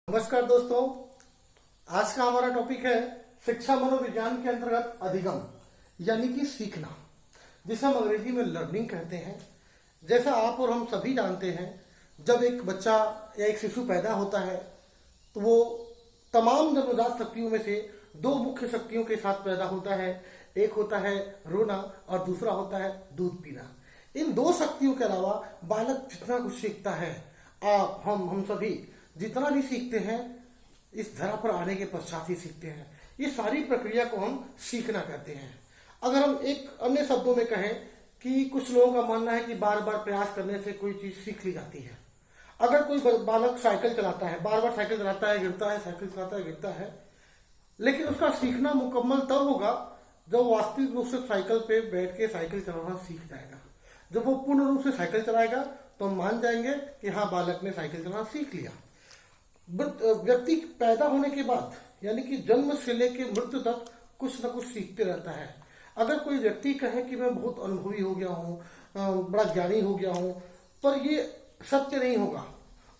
नमस्कार दोस्तों, आज का हमारा टॉपिक है शिक्षा मनोविज्ञान के अंतर्गत अधिगम यानी कि सीखना, जिसे हम अंग्रेजी में लर्निंग कहते हैं। जैसा आप और हम सभी जानते हैं, जब एक बच्चा या एक शिशु पैदा होता है तो वो तमाम जन्मजात शक्तियों में से दो मुख्य शक्तियों के साथ पैदा होता है। एक होता है रोना और दूसरा होता है दूध पीना। इन दो शक्तियों के अलावा बालक जितना कुछ सीखता है, आप हम सभी जितना भी सीखते हैं इस धरा पर आने के पश्चात ही सीखते हैं। ये सारी प्रक्रिया को हम सीखना कहते हैं। अगर हम एक अन्य शब्दों में कहें कि कुछ लोगों का मानना है कि बार बार प्रयास करने से कोई चीज सीख ली जाती है। अगर कोई बालक साइकिल चलाता है, बार बार साइकिल चलाता है, गिरता है, साइकिल चलाता है, गिरता है, लेकिन उसका सीखना मुकम्मल तब होगा जब वास्तविक रूप से साइकिल पे बैठ के साइकिल चलाना सीख जाएगा। जब वो पूर्ण रूप से साइकिल चलाएगा तो हम मान जाएंगे कि हाँ, बालक ने साइकिल चलाना सीख लिया। व्यक्ति पैदा होने के बाद यानी कि जन्म से लेकर मृत्यु तक कुछ न कुछ सीखते रहता है। अगर कोई व्यक्ति कहे कि मैं बहुत अनुभवी हो गया हूँ, बड़ा ज्ञानी हो गया हूँ, पर ये सत्य नहीं होगा,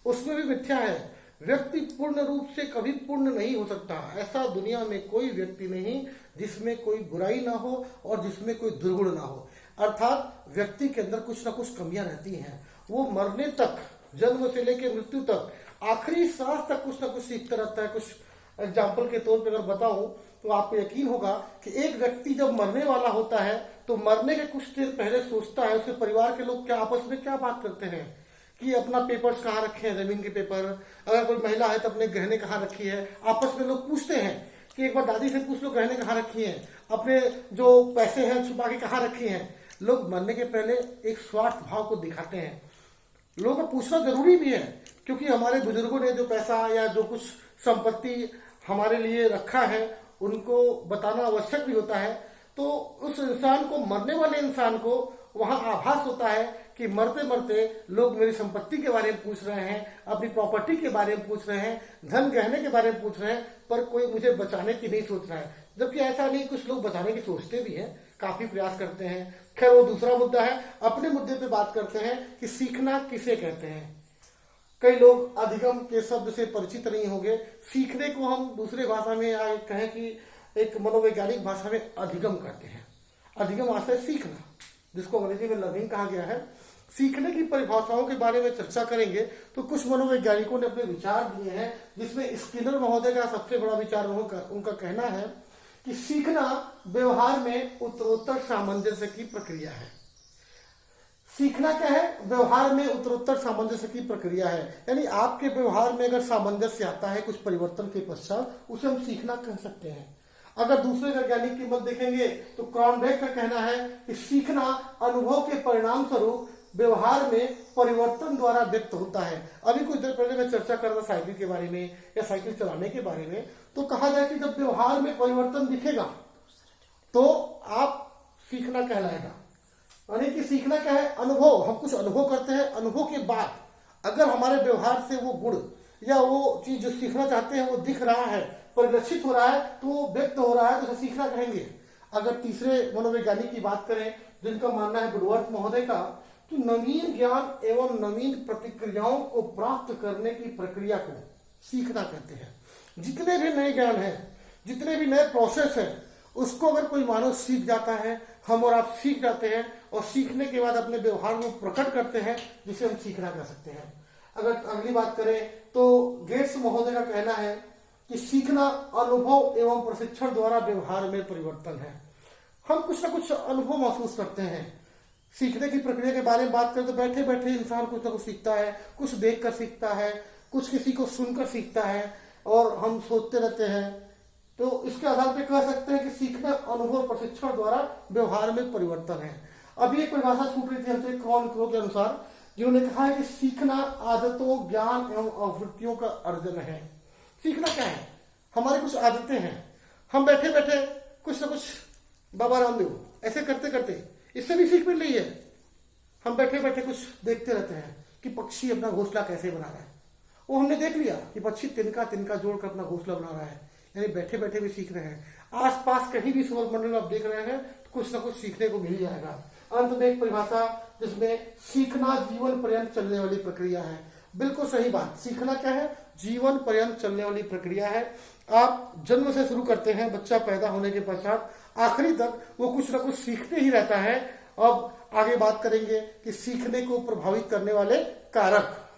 उसमें भी मिथ्या है। व्यक्ति पूर्ण रूप से कभी पूर्ण नहीं हो सकता। ऐसा दुनिया में कोई व्यक्ति नहीं जिसमें कोई बुराई ना हो और जिसमें कोई दुर्गुण ना हो। अर्थात व्यक्ति के अंदर कुछ ना कुछ कमियां रहती हैं। वो मरने तक, जन्म से लेकर मृत्यु तक, आखिरी सांस तक कुछ ना कुछ सीखता रहता है। कुछ एग्जाम्पल के तौर पर अगर बताऊं तो आपको यकीन होगा कि एक व्यक्ति जब मरने वाला होता है तो मरने के कुछ देर पहले सोचता है उसके परिवार के लोग क्या आपस में क्या बात करते हैं कि अपना पेपर्स कहाँ रखे हैं, जमीन के पेपर। अगर कोई महिला है तो अपने गहने कहाँ रखी है। आपस में लोग पूछते हैं कि एक बार दादी से पूछ लो गहने कहाँ रखी हैं, अपने जो पैसे हैं छुपा के कहाँ रखी हैं। लोग मरने के पहले एक स्वार्थ भाव को दिखाते हैं। लोगों को पूछना जरूरी भी है, क्योंकि हमारे बुजुर्गों ने जो पैसा या जो कुछ संपत्ति हमारे लिए रखा है उनको बताना आवश्यक भी होता है। तो उस इंसान को, मरने वाले इंसान को वहां आभास होता है कि मरते मरते लोग मेरी संपत्ति के बारे में पूछ रहे हैं, अपनी प्रॉपर्टी के बारे में पूछ रहे हैं, धन गहने के बारे में पूछ रहे हैं, पर कोई मुझे बचाने की नहीं सोच रहा है। जबकि ऐसा नहीं, कुछ लोग बचाने की सोचते भी हैं, काफी प्रयास करते हैं। खैर, वो दूसरा मुद्दा है। अपने मुद्दे पे बात करते हैं कि सीखना किसे कहते हैं। कई लोग अधिगम के शब्द से परिचित नहीं होंगे। सीखने को हम दूसरे भाषा में या कहें कि एक मनोवैज्ञानिक भाषा में अधिगम कहते हैं। अधिगम आशय सीखना, जिसको अंग्रेजी में लर्निंग कहा गया है। सीखने की परिभाषाओं के बारे में चर्चा करेंगे तो कुछ मनोवैज्ञानिकों ने अपने विचार दिए हैं, जिसमें स्किनर महोदय का सबसे बड़ा विचार उनका कहना है कि सीखना व्यवहार में उत्तरोत्तर सामंजस्य की प्रक्रिया है। सीखना क्या है? व्यवहार में उत्तरोत्तर सामंजस्य की प्रक्रिया है। यानी आपके व्यवहार में अगर सामंजस्य आता है कुछ परिवर्तन के पश्चात, उसे हम सीखना कह सकते हैं। अगर दूसरे वैज्ञानिक की मत देखेंगे तो क्रॉनबेक का कहना है कि सीखना अनुभव के परिणाम स्वरूप व्यवहार में परिवर्तन द्वारा व्यक्त होता है। अभी कुछ देर पहले मैं चर्चा कर रहा था साइकिल के बारे में या साइकिल चलाने के बारे में, तो कहा जाए कि जब व्यवहार में परिवर्तन दिखेगा तो आप सीखना कहलाएगा। यानी कि सीखना क्या है? अनुभव। हम कुछ अनुभव करते हैं, अनुभव के बाद अगर हमारे व्यवहार से वो गुण या वो चीज जो सीखना चाहते हैं वो दिख रहा है, परिलक्षित हो रहा है, तो वो व्यक्त हो रहा है, तो उसे सीखना कहेंगे। अगर तीसरे मनोवैज्ञानिक की बात करें जिनका मानना है वुडवर्थ महोदय का कि नवीन ज्ञान एवं नवीन प्रतिक्रियाओं को प्राप्त करने की प्रक्रिया को सीखना कहते हैं। जितने भी नए ज्ञान है, जितने भी नए प्रोसेस है, उसको अगर कोई मानव सीख जाता है, हम और आप सीख जाते हैं और सीखने के बाद अपने व्यवहार को प्रकट करते हैं, जिसे हम सीखना कह सकते हैं। अगर अगली बात करें तो गेट्स महोदय का कहना है कि सीखना अनुभव एवं प्रशिक्षण द्वारा व्यवहार में परिवर्तन है। हम कुछ ना कुछ अनुभव महसूस करते हैं। सीखने की प्रक्रिया के बारे में बात करें तो बैठे बैठे इंसान कुछ ना कुछ सीखता है, कुछ देखकर सीखता है, कुछ किसी को सुनकर सीखता है और हम सोचते रहते हैं। तो इसके आधार पर कह सकते हैं कि सीखना अनुभव प्रशिक्षण द्वारा व्यवहार में परिवर्तन है। अभी एक परिभाषा छूट रही थी हमसे क्रॉनक्रो के अनुसार, जिन्होंने कहा है कि सीखना आदतों, ज्ञान एवं आवृत्तियों का अर्जन है। सीखना क्या है? हमारी कुछ आदतें हैं। हम बैठे बैठे कुछ ना कुछ, बाबा रामदेव ऐसे करते करते, इससे भी सीख मिल रही है। हम बैठे बैठे कुछ देखते रहते हैं कि पक्षी अपना घोंसला कैसे बना रहा है। वो हमने देख लिया कि पक्षी तिनका तिनका जोड़कर अपना घोंसला बना रहा है। यानी बैठे बैठे भी सीख रहे हैं। आसपास कहीं भी सौर मंडल आप देख रहे हैं तो कुछ ना कुछ सीखने को मिल जाएगा। अंत में एक परिभाषा जिसमें सीखना जीवन पर्यंत चलने वाली प्रक्रिया है। बिल्कुल सही बात। सीखना क्या है? जीवन पर्यंत चलने वाली प्रक्रिया है। आप जन्म से शुरू करते हैं, बच्चा पैदा होने के पश्चात आखिरी तक वो कुछ ना कुछ सीखते ही रहता है। अब आगे बात करेंगे कि सीखने को प्रभावित करने वाले कारक।